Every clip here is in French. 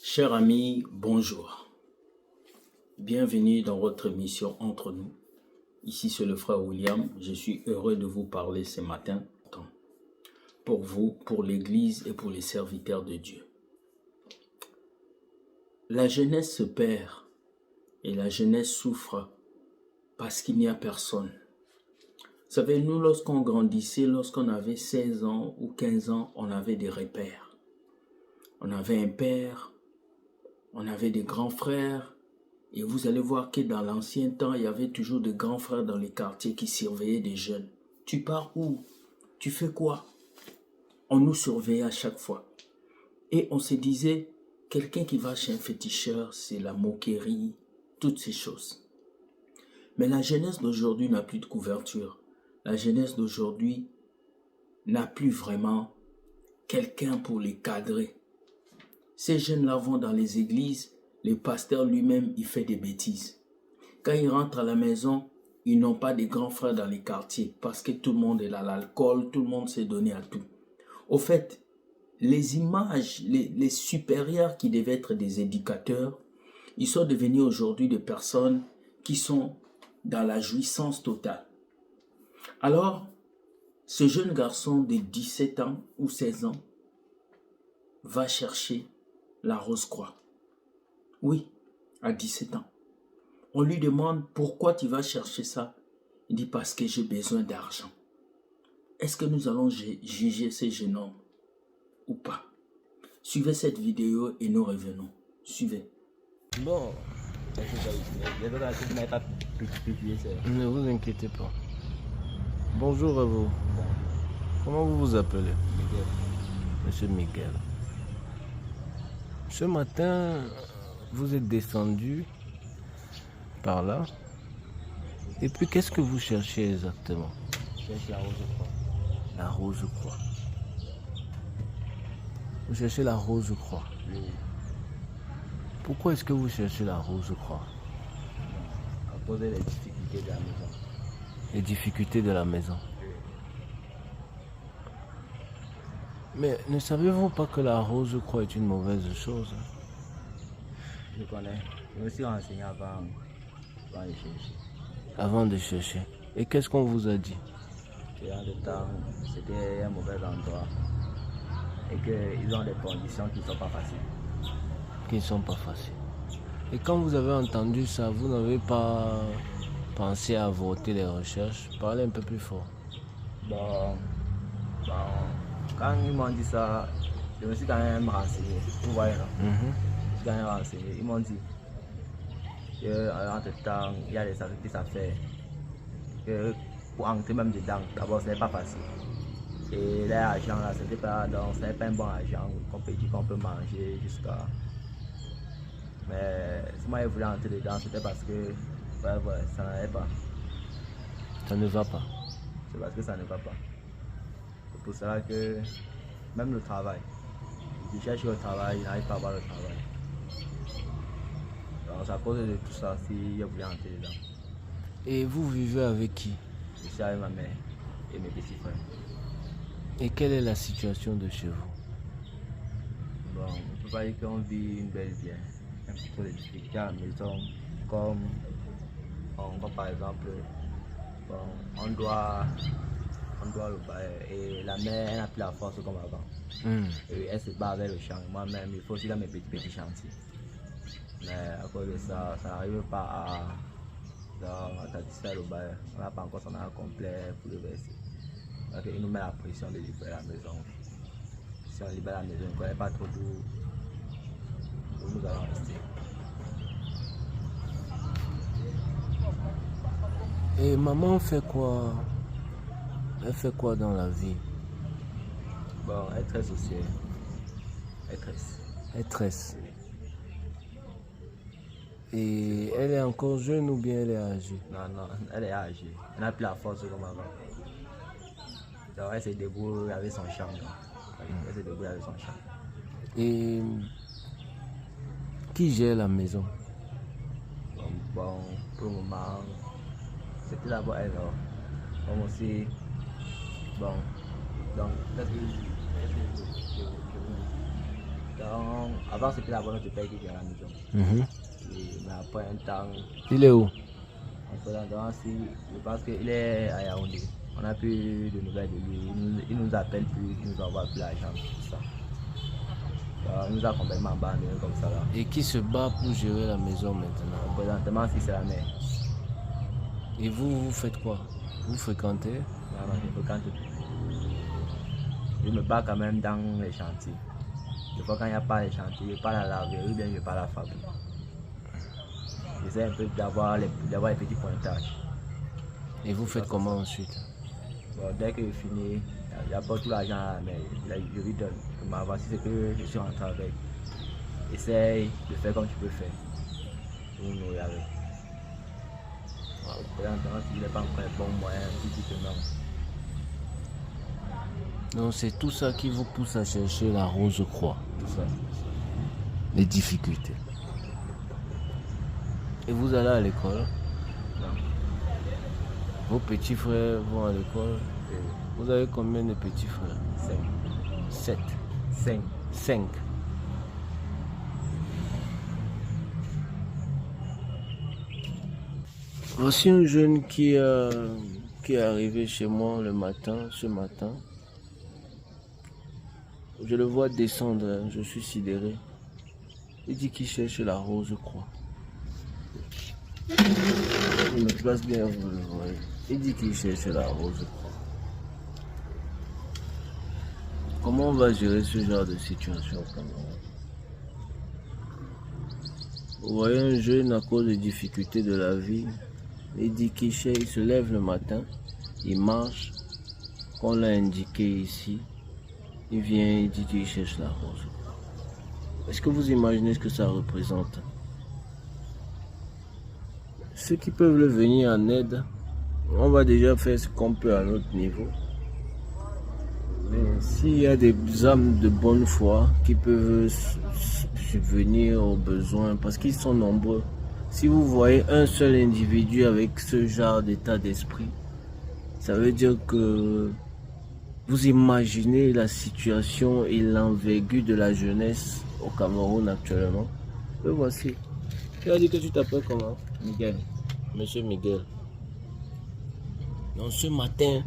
Chers amis, bonjour. Bienvenue dans votre émission Entre nous. Ici c'est le frère William. Je suis heureux de vous parler ce matin pour vous, pour l'Église et pour les serviteurs de Dieu. La jeunesse se perd et la jeunesse souffre parce qu'il n'y a personne. Vous savez, nous, lorsqu'on grandissait, lorsqu'on avait 16 ans ou 15 ans, on avait des repères. On avait un père, on avait des grands frères, et vous allez voir que dans l'ancien temps, il y avait toujours des grands frères dans les quartiers qui surveillaient des jeunes. Tu pars où? Tu fais quoi? On nous surveillait à chaque fois. Et on se disait, quelqu'un qui va chez un féticheur, c'est la moquerie, toutes ces choses. Mais la jeunesse d'aujourd'hui n'a plus de couverture. La jeunesse d'aujourd'hui n'a plus vraiment quelqu'un pour les cadrer. Ces jeunes-là vont dans les églises, le pasteur lui-même, il fait des bêtises. Quand ils rentrent à la maison, ils n'ont pas de grands frères dans les quartiers parce que tout le monde est là, l'alcool, tout le monde s'est donné à tout. Au fait, les images, les supérieurs qui devaient être des éducateurs, ils sont devenus aujourd'hui des personnes qui sont dans la jouissance totale. Alors, ce jeune garçon de 17 ans ou 16 ans va chercher la Rose-Croix. Oui, à 17 ans. On lui demande pourquoi tu vas chercher ça. Il dit parce que j'ai besoin d'argent. Est-ce que nous allons juger ces jeunes hommes ou pas? Suivez cette vidéo et nous revenons. Suivez. Bon, ne vous inquiétez pas. Bonjour à vous. Comment vous vous appelez? Miguel. Monsieur Miguel. Ce matin, vous êtes descendu par là. Et puis, qu'est-ce que vous cherchez exactement? Je cherche la Rose-Croix. La Rose-Croix. Vous cherchez la Rose-Croix. Oui. Pourquoi est-ce que vous cherchez la Rose-Croix? À cause des difficultés de la maison. Les difficultés de la maison. Mais ne savez-vous pas que la Rose-Croix est une mauvaise chose? Je connais. Je me suis renseigné avant de chercher. Avant de chercher. Et qu'est-ce qu'on vous a dit? Et en le temps, c'était un mauvais endroit. Et qu'ils ont des conditions qui ne sont pas faciles. Qui ne sont pas faciles. Et quand vous avez entendu ça, vous n'avez pas pensé à voter les recherches? Parlez un peu plus fort. Bon, quand ils m'ont dit ça, je me suis quand même renseigné. Vous voyez, non? Je me suis quand même renseigné. Ils m'ont dit qu'entre temps, il y a des sacrifices à faire. Que pour entrer même dedans, d'abord, ce n'est pas facile. Et l'argent là, ce n'est pas un bon argent qu'on peut dire qu'on peut manger jusqu'à. Mais si moi je voulais entrer dedans, c'était parce que ça n'allait pas. Ça ne va pas. C'est parce que ça ne va pas. C'est pour cela que même le travail, je cherche le travail, je n'arrive pas à avoir le travail. Donc c'est à cause de tout ça si je voulais entrer dedans. Et vous vivez avec qui? Je suis avec ma mère et mes petits frères. Et quelle est la situation de chez vous? Bon, on ne peut pas dire qu'on vit une belle vie. Un petit peu de difficultés à la maison, comme par exemple, bon, on doit le bailler et la mère elle n'a plus la force comme avant. Et elle se bat avec le champ. Moi-même, il faut aussi dans mes petits chantiers. Mais à cause de ça, ça n'arrive pas à satisfaire le bail. On n'a pas encore son argent complet pour le verser. Donc il nous met la pression de libérer la maison. Si on libère la maison, on ne connaît pas trop d'où nous allons rester. Et maman fait quoi? Elle fait quoi dans la vie? Bon, elle est très sociale. Maîtresse. Maîtresse. Et elle est encore jeune ou bien elle est âgée? Non, elle est âgée. Elle n'a plus la force comme avant. Donc elle se débrouille avec son champ. Elle se débrouille avec son champ. Et qui gère la maison? Bon, pour le moment, c'était d'abord elle. Comme aussi, bon, donc, qu'est-ce que je Donc, avant, c'était la bonne de père qui vient à la maison. Mhm. Mais après un temps, Il est où? en faisant donc, je pense qu'il est à Yaoundé. On n'a plus de nouvelles de lui. Il nous appelle plus, il nous envoie plus l'argent, tout ça. Donc, il nous a complètement abandonnés comme ça là. Et qui se bat pour gérer la maison maintenant? Présentement, si c'est la mère. Et vous faites quoi? Vous fréquentez? Non, je fréquente plus. Je me bats quand même dans les chantiers. Des fois, quand il n'y a pas les chantiers, je pars à la laverie ou bien je pars à la fabrique. J'essaie un peu d'avoir les petits pointages. Et vous faites comment ensuite? Bon, dès que je finis, j'apporte tout l'argent à la mère. Je lui donne. Voici ce que je suis rentré avec. Essaye de faire comme tu peux faire. Pour nous nourrir avec. Présentement, s'il n'est pas encore un bon moyen, tout dit que non. Donc c'est tout ça qui vous pousse à chercher la rose croix, Tout ça. les difficultés. Et vous allez à l'école? Non. Vos petits frères vont à l'école? Et Vous avez combien de petits frères? 5. 7. 5. 5. Voici un jeune qui est arrivé chez moi ce matin. Je le vois descendre, hein, je suis sidéré. Il dit qu'il cherche la rose croix. Il me place bien, vous le voyez. Il dit qu'il cherche la rose croix. Comment on va gérer ce genre de situation au Cameroun? Vous voyez un jeune à cause des difficultés de la vie, il dit qu'il cherche, il se lève le matin, il marche, qu'on l'a indiqué ici, il vient, il dit qu'il cherche la rose. Est-ce que vous imaginez ce que ça représente? Ceux qui peuvent le venir en aide, on va déjà faire ce qu'on peut à notre niveau. Mais s'il y a des âmes de bonne foi qui peuvent subvenir aux besoins, parce qu'ils sont nombreux, si vous voyez un seul individu avec ce genre d'état d'esprit, ça veut dire que vous imaginez la situation et l'envergure de la jeunesse au Cameroun actuellement. Le voici. Tu as dit que tu t'appelles comment? Miguel. Monsieur Miguel. Donc ce matin,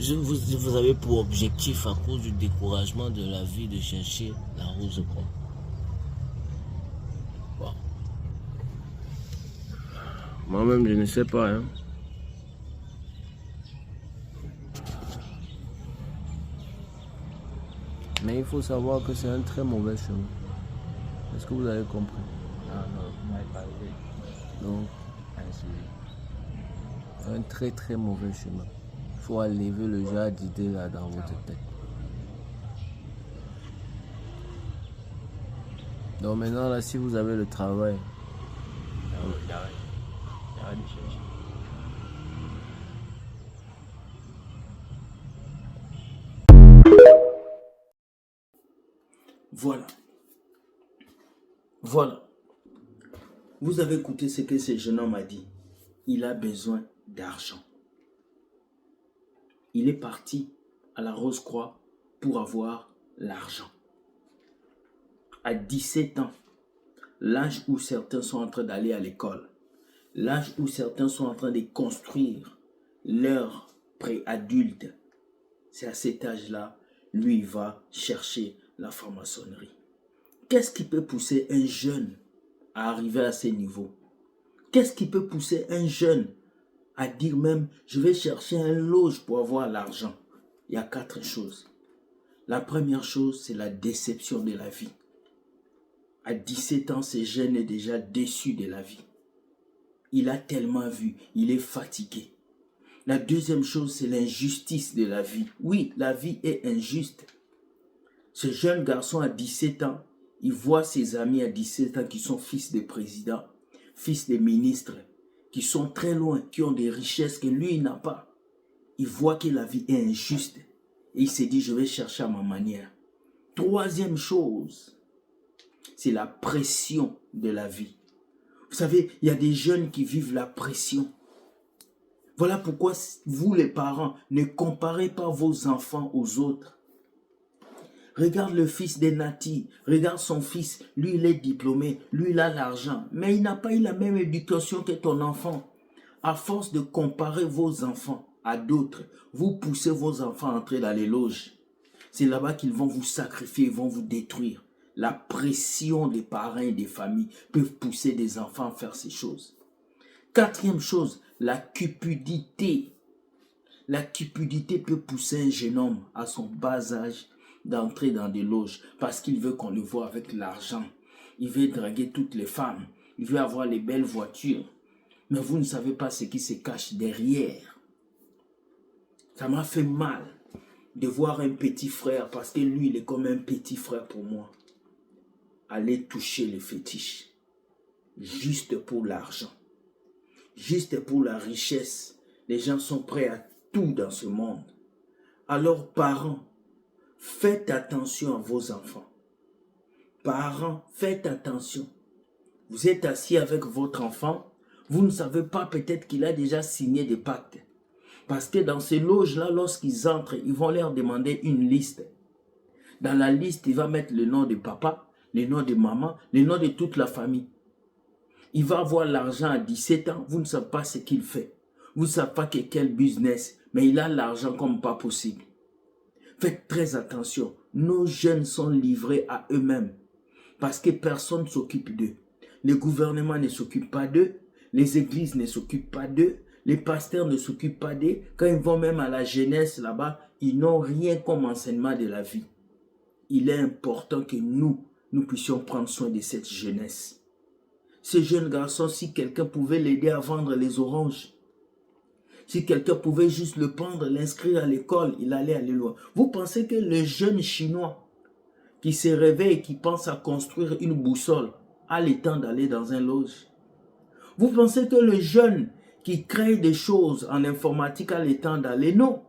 vous avez pour objectif, à cause du découragement de la vie, de chercher la rose croix. Wow. Moi-même, je ne sais pas. Hein. Mais il faut savoir que c'est un très mauvais chemin. Est-ce que vous avez compris? Non, vous n'avez pas arrivé. Donc, un très mauvais chemin. Il faut enlever le genre d'idées là dans votre tête. Donc maintenant là, si vous avez le travail, J'arrête de chercher. Voilà. Voilà. Vous avez écouté ce que ce jeune homme a dit. Il a besoin d'argent. Il est parti à la Rose-Croix pour avoir l'argent. À 17 ans, l'âge où certains sont en train d'aller à l'école, l'âge où certains sont en train de construire leur préadulte, c'est à cet âge-là, lui, il va chercher la franc-maçonnerie. Qu'est-ce qui peut pousser un jeune à arriver à ces niveaux? Qu'est-ce qui peut pousser un jeune à dire même, je vais chercher un loge pour avoir l'argent? Il y a 4 choses. La première chose, c'est la déception de la vie. À 17 ans, ce jeune est déjà déçu de la vie. Il a tellement vu, il est fatigué. La deuxième chose, c'est l'injustice de la vie. Oui, la vie est injuste. Ce jeune garçon à 17 ans, il voit ses amis à 17 ans qui sont fils de présidents, fils de ministres, qui sont très loin, qui ont des richesses que lui, il n'a pas. Il voit que la vie est injuste. Et il s'est dit, je vais chercher à ma manière. Troisième chose, c'est la pression de la vie. Vous savez, il y a des jeunes qui vivent la pression. Voilà pourquoi vous, les parents, ne comparez pas vos enfants aux autres. Regarde le fils de Nati, regarde son fils, lui il est diplômé, lui il a l'argent, mais il n'a pas eu la même éducation que ton enfant. À force de comparer vos enfants à d'autres, vous poussez vos enfants à entrer dans les loges. C'est là-bas qu'ils vont vous sacrifier, ils vont vous détruire. La pression des parents et des familles peuvent pousser des enfants à faire ces choses. Quatrième chose, la cupidité. La cupidité peut pousser un jeune homme à son bas âge d'entrer dans des loges parce qu'il veut qu'on le voie avec l'argent. Il veut draguer toutes les femmes. Il veut avoir les belles voitures. Mais vous ne savez pas ce qui se cache derrière. Ça m'a fait mal de voir un petit frère, parce que lui, il est comme un petit frère pour moi, aller toucher les fétiches. Juste pour l'argent. Juste pour la richesse. Les gens sont prêts à tout dans ce monde. Alors, parents, faites attention à vos enfants. Parents, faites attention. Vous êtes assis avec votre enfant, vous ne savez pas peut-être qu'il a déjà signé des pactes. Parce que dans ces loges-là, lorsqu'ils entrent, ils vont leur demander une liste. Dans la liste, il va mettre le nom de papa, le nom de maman, le nom de toute la famille. Il va avoir l'argent à 17 ans, vous ne savez pas ce qu'il fait. Vous ne savez pas quel business, mais il a l'argent comme pas possible. Faites très attention, nos jeunes sont livrés à eux-mêmes parce que personne ne s'occupe d'eux. Le gouvernement ne s'occupe pas d'eux, les églises ne s'occupent pas d'eux, les pasteurs ne s'occupent pas d'eux. Quand ils vont même à la jeunesse là-bas, ils n'ont rien comme enseignement de la vie. Il est important que nous puissions prendre soin de cette jeunesse. Ce jeune garçon, si quelqu'un pouvait l'aider à vendre les oranges, si quelqu'un pouvait juste le prendre, l'inscrire à l'école, il allait aller loin. Vous pensez que le jeune chinois qui se réveille et qui pense à construire une boussole a le temps d'aller dans un loge? Vous pensez que le jeune qui crée des choses en informatique a le temps d'aller? Non.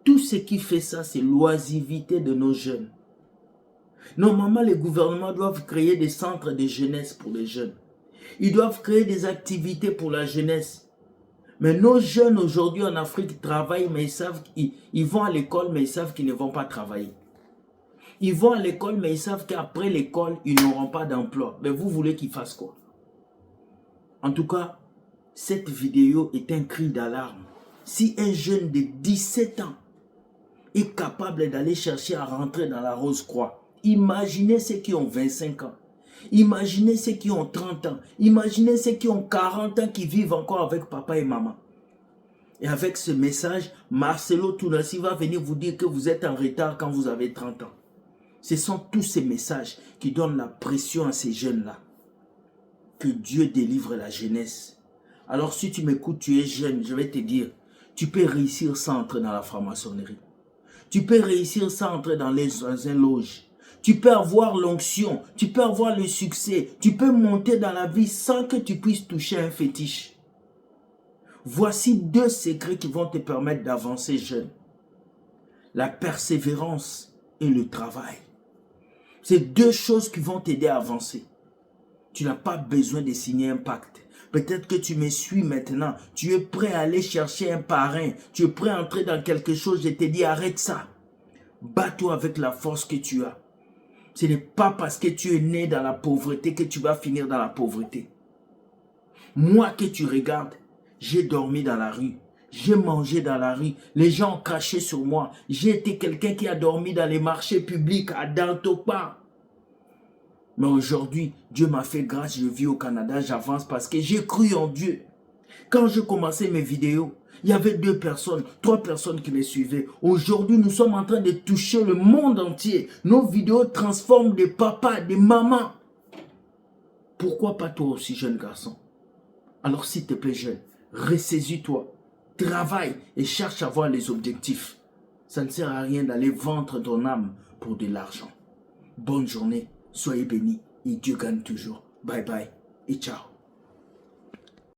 Tout ce qui fait ça, c'est l'oisivité de nos jeunes. Normalement, les gouvernements doivent créer des centres de jeunesse pour les jeunes. Ils doivent créer des activités pour la jeunesse. Mais nos jeunes aujourd'hui en Afrique travaillent, mais ils savent qu'ils vont à l'école, mais ils savent qu'ils ne vont pas travailler. Ils vont à l'école, mais ils savent qu'après l'école, ils n'auront pas d'emploi. Mais vous voulez qu'ils fassent quoi? En tout cas, cette vidéo est un cri d'alarme. Si un jeune de 17 ans est capable d'aller chercher à rentrer dans la Rose-Croix, imaginez ceux qui ont 25 ans. Imaginez ceux qui ont 30 ans. Imaginez ceux qui ont 40 ans qui vivent encore avec papa et maman. Et avec ce message, Marcelo Tounassi va venir vous dire que vous êtes en retard quand vous avez 30 ans. Ce sont tous ces messages qui donnent la pression à ces jeunes-là. Que Dieu délivre la jeunesse. Alors si tu m'écoutes, tu es jeune, je vais te dire, tu peux réussir sans entrer dans la franc-maçonnerie. Tu peux réussir sans entrer dans un loge. Tu peux avoir l'onction, tu peux avoir le succès, tu peux monter dans la vie sans que tu puisses toucher un fétiche. Voici 2 secrets qui vont te permettre d'avancer jeune. La persévérance et le travail. C'est 2 choses qui vont t'aider à avancer. Tu n'as pas besoin de signer un pacte. Peut-être que tu me suis maintenant. Tu es prêt à aller chercher un parrain. Tu es prêt à entrer dans quelque chose. Je te dis, arrête ça. Bats-toi avec la force que tu as. Ce n'est pas parce que tu es né dans la pauvreté que tu vas finir dans la pauvreté. Moi que tu regardes, j'ai dormi dans la rue. J'ai mangé dans la rue. Les gens ont craché sur moi. J'ai été quelqu'un qui a dormi dans les marchés publics à Dantopa. Mais aujourd'hui, Dieu m'a fait grâce, je vis au Canada, j'avance parce que j'ai cru en Dieu. Quand je commençais mes vidéos, il y avait 2 personnes, 3 personnes qui me suivaient. Aujourd'hui, nous sommes en train de toucher le monde entier. Nos vidéos transforment des papas, des mamans. Pourquoi pas toi aussi, jeune garçon? Alors s'il te plaît, jeune, ressaisis-toi, travaille et cherche à voir les objectifs. Ça ne sert à rien d'aller vendre ton âme pour de l'argent. Bonne journée. Soyez bénis et Dieu gagne toujours. Bye bye et ciao.